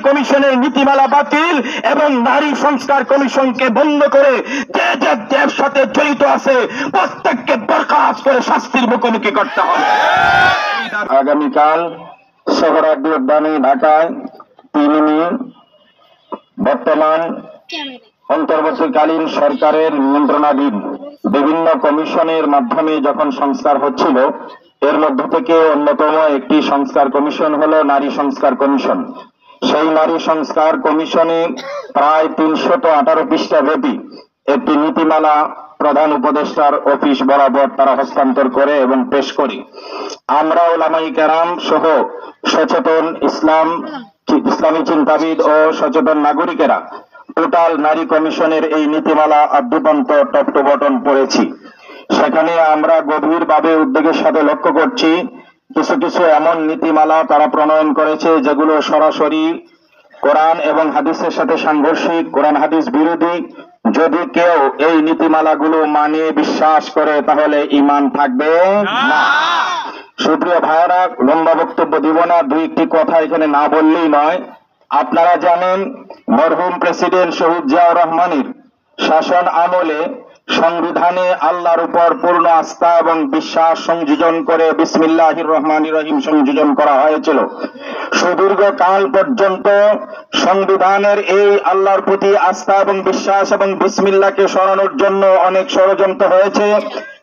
কমিশনের নীতিমালা বাতিল এবং নারী সংস্কার কমিশনকে বন্ধ করে যে যে দেশ সাথে জড়িত আছে প্রত্যেককে বরখাস্ত করে শাস্তির মুখোমুখি করতে হবে। আগামীকাল সোহরাওয়ার্দী উদ্যানে ঢাকায় 3 মে বর্তমান অন্তর্বর্তীকালীন সরকারের নিয়ন্ত্রণাধীন বিভিন্ন কমিশনের মাধ্যমে যখন সংস্কার হচ্ছিল, এর মধ্য থেকে অন্যতম একটি সংস্কার কমিশন হলো নারী সংস্কার কমিশন। সেই নারী সংস্কার কমিশনে প্রায় 318 পৃষ্ঠা ব্যাপী একটি নীতিমালা প্রধান উপদেষ্টার অফিস বরাবর তারা হস্তান্তর করে এবং পেশ করে। আমরা উলামায়ে কেরাম সহ সচেতন ইসলামী চিন্তাবিদ ও সচেতন নাগরিকেরা টোটাল নারী কমিশনের এই নীতিমালা আদ্যপান্ত টপ টু বটন পড়েছি। সেখানে আমরা গভীরভাবে উদ্বেগের সাথে লক্ষ্য করছি কিছু কিছু এমন নীতিমালা তারা প্রণয়ন করেছে যেগুলো সরাসরি কোরআন এবং হাদিসের সাথে সাংঘর্ষিক, কোরআন হাদিস বিরোধী। যদি কেউ এই নীতিমালাগুলো মানে বিশ্বাস করে তাহলে ঈমান থাকবে না। সুপ্রিয় ভাইরা, লম্বা বক্তব্য দিব না, 2-1টি কথা এখানে না বললেই নয়। আপনারা জানেন মরহুম প্রেসিডেন্ট শহীদ জিয়াউর রহমানের শাসন আমলে সংবিধানে আল্লাহর উপর পূর্ণ আস্থা এবং বিশ্বাস সংযোজন করে বিসমিল্লাহির রহমানির রহিম সংযোজন করা হয়েছিল। সুদীর্ঘ কাল পর্যন্ত সংবিধানের এই আল্লাহর প্রতি আস্থা এবং বিশ্বাস এবং বিসমিল্লাহকে সরানোর জন্য অনেক ষড়যন্ত্র হয়েছে,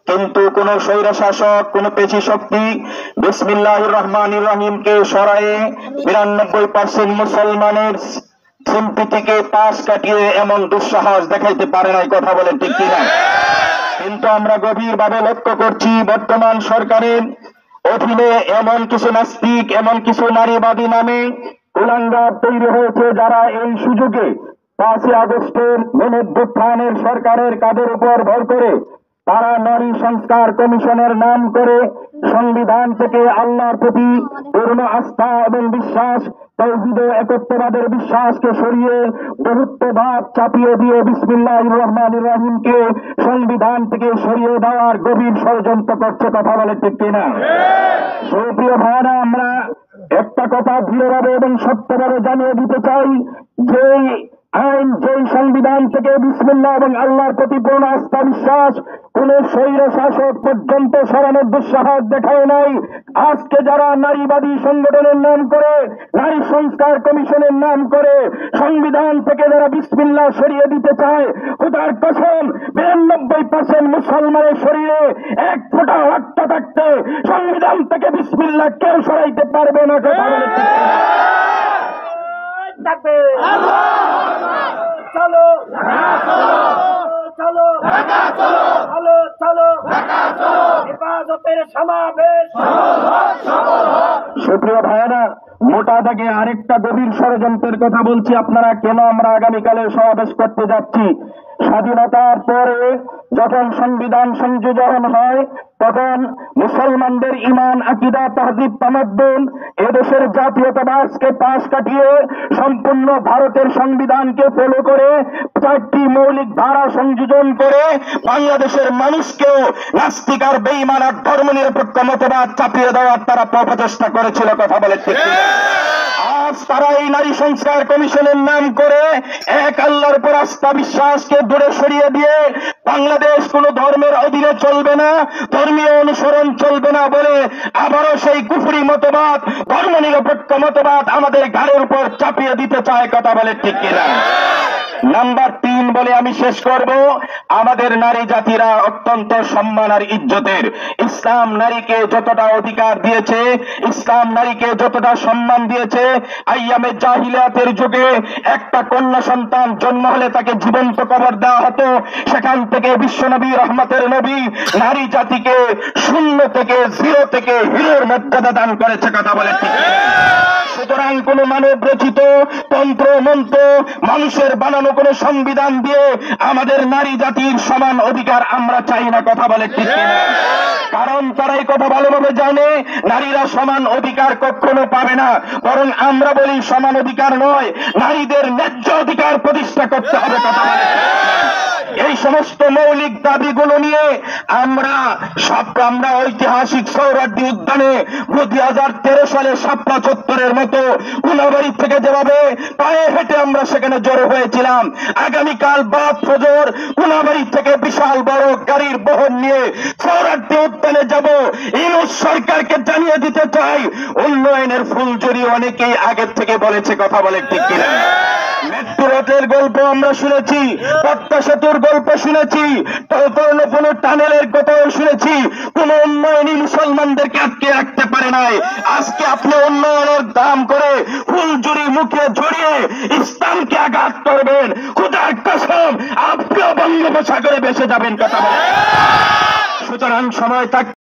কিন্তু কোন স্বৈর শাসক, কোন পেশি শক্তি বিসমিল্লাহির রহমানির রহিমকে সরায়ে 92% মুসলমানের সিম্পিতিকে পাশ কাটিয়ে এমন দুঃসাহস দেখাইতে পারে নাই। কথা বলে ঠিক কিনা? কিন্তু আমরা গভীরভাবে লক্ষ্য করছি বর্তমান সরকারের অধীনে এমন কিছু নাস্তিক, এমন কিছু নারীবাদী নামে কুলাঙ্গার তৈরি হয়েছে, যারা এই সুযোগে 5ই আগস্টের গণঅভ্যুত্থানের সরকারের কাঁধের উপর ভর করে তারা নারী সংস্কার কমিশনের নাম করে সংবিধান থেকে আল্লাহর প্রতি পূর্ণ আস্থা এবং বিশ্বাস, তাওহীদ ও একত্ববাদের বিশ্বাসকে সরিয়ে বহুত্ববাদ চাপিয়ে দিয়ে বিসমিল্লাহির রহমানির রহিমকে সংবিধান থেকে সরিয়ে দেওয়ার গভীর ষড়যন্ত্র করছে। কথা বলে ঠিক কিনা? সুপ্রিয় ভাইরা, আমরা একটা কথা দৃঢ়ভাবে এবং সত্যভাবে জানিয়ে দিতে চাই, যে আইন, যেই সংবিধান থেকে বিসমিল্লাহ এবং আল্লাহর প্রতি পূর্ণ আস্থা বিশ্বাস কোন স্বৈর শাসক পর্যন্ত সরানোর দুঃসাহস দেখায় নাই। আজকে যারা নারীবাদী সংগঠনের নাম করে, নারী সংস্কার কমিশনের নাম করে সংবিধান থেকে যারা বিসমিল্লাহ সরিয়ে দিতে চায়, খোদার কসম 92% মুসলমানের শরীরে 1 ফোঁটা রক্ত থাকতে সংবিধান থেকে বিসমিল্লাহ কেউ সরাইতে পারবে না। কথা বলে চলো চলো চলো চলো হেফাজতের সমাবেশ। সুপ্রিয় ভাইয়েরা, মোটা দাগে আরেকটা গভীর ষড়যন্ত্রের কথা বলছি। আপনারা কেন আমরা আগামীকালে সমাবেশ করতে যাচ্ছি? স্বাধীনতার পরে যখন সংবিধান সংযোজন হয় তখন মুসলমানদের ঈমান, আকীদা, তাহযীব, তামাদ্দুন, এদেশের জাতীয়তাবাদকে পাশ কাটিয়ে সম্পূর্ণ ভারতের সংবিধানকে ফলো করে 4টি মৌলিক ধারা সংযোজন করে বাংলাদেশের মানুষকেও নাস্তিক আর বেঈমান আর ধর্মনিরপেক্ষ মতবাদ চাপিয়ে দেওয়ার তারা প্রচেষ্টা করেছিল। কথা বলে ঠিক। আজ তারা এই নারী সংস্কার কমিশনের নাম করে এক আল্লাহর উপর আস্থা বিশ্বাসকে দূরে সরিয়ে দিয়ে বাংলাদেশ কোন ধর্মের অধীনে চলবে না, ধর্মীয় অনুসরণ চলবে না বলে আবারও সেই কুফরি মতবাদ, ধর্মনিরপেক্ষ মতবাদ আমাদের ঘাড়ের উপর চাপিয়ে দিতে চায়। কথা বলে ঠিক কিনা? নাম্বার 3 বলে আমি শেষ করব। আমাদের নারী জাতিরা অত্যন্ত সম্মান আর ইজ্জতের। ইসলাম নারীকে যতটা অধিকার দিয়েছে, ইসলাম নারীকে যতটা সম্মান দিয়েছে, আইয়ামে জাহিলিয়াতের যুগে একটা কন্যা সন্তান জন্ম হলে তাকে জীবন্ত কবর দেওয়া হতো। সেখান থেকে বিশ্বনবী, রহমতের নবী নারী জাতিকে 0 থেকে 0 থেকে হিরোর মর্যাদা দান করেছে। কথা বলে ঠিক। সুতরাং কোন মানব রচিত তন্ত্র মন্ত্র, মানুষের বানানো কোন সংবিধান দিয়ে আমাদের নারী জাতির সমান অধিকার আমরা চাই না। কথা বলে ঠিক কিনা? কারণ তারা এই কথা ভালোভাবে জানে নারীরা সমান অধিকার কখনো পাবে না, বরং আমরা বলি সমান অধিকার নয়, নারীদের ন্যায্য অধিকার প্রতিষ্ঠা করতে হবে। কথা বলে এই সমস্ত মৌলিক দাবিগুলো নিয়ে আমরা ঐতিহাসিক সোহরাওয়ার্দী উদ্যানে 2013 সালে শাপলা চত্বরের মতো কোনাবাড়ি থেকে যেভাবে পায়ে হেঁটে আমরা সেখানে জড়ো হয়েছিলাম, আগামীকাল বাদ ফজর কোনাবাড়ি থেকে বিশাল বড় গাড়ির বহর নিয়ে সোহরাওয়ার্দী উদ্যানে যাব। ইউনূস সরকারকে জানিয়ে দিতে চাই, উন্নয়নের ফুলঝুরি অনেকেই আগের থেকে বলেছে, কথা বলে ঠিক কিনা? মেট্রো রেলের গল্প আমরা শুনেছি, পদ্মা সেতুর গল্প শুনেছি, কর্ণফুলী টানেলের কথাও শুনেছি, কোন উন্নয়নই মুসলমানদেরকে আটকে রাখতে পারে নাই। আজকে আপনি উন্নয়নের দাম করে ফুলঝুরি মুখে জড়িয়ে ইসলামকে আঘাত করবেন, খোদার কসম আপনিও বঙ্গোপসাগরে ভেসে যাবেন, কথা বলে। সুতরাং সময় থাকতে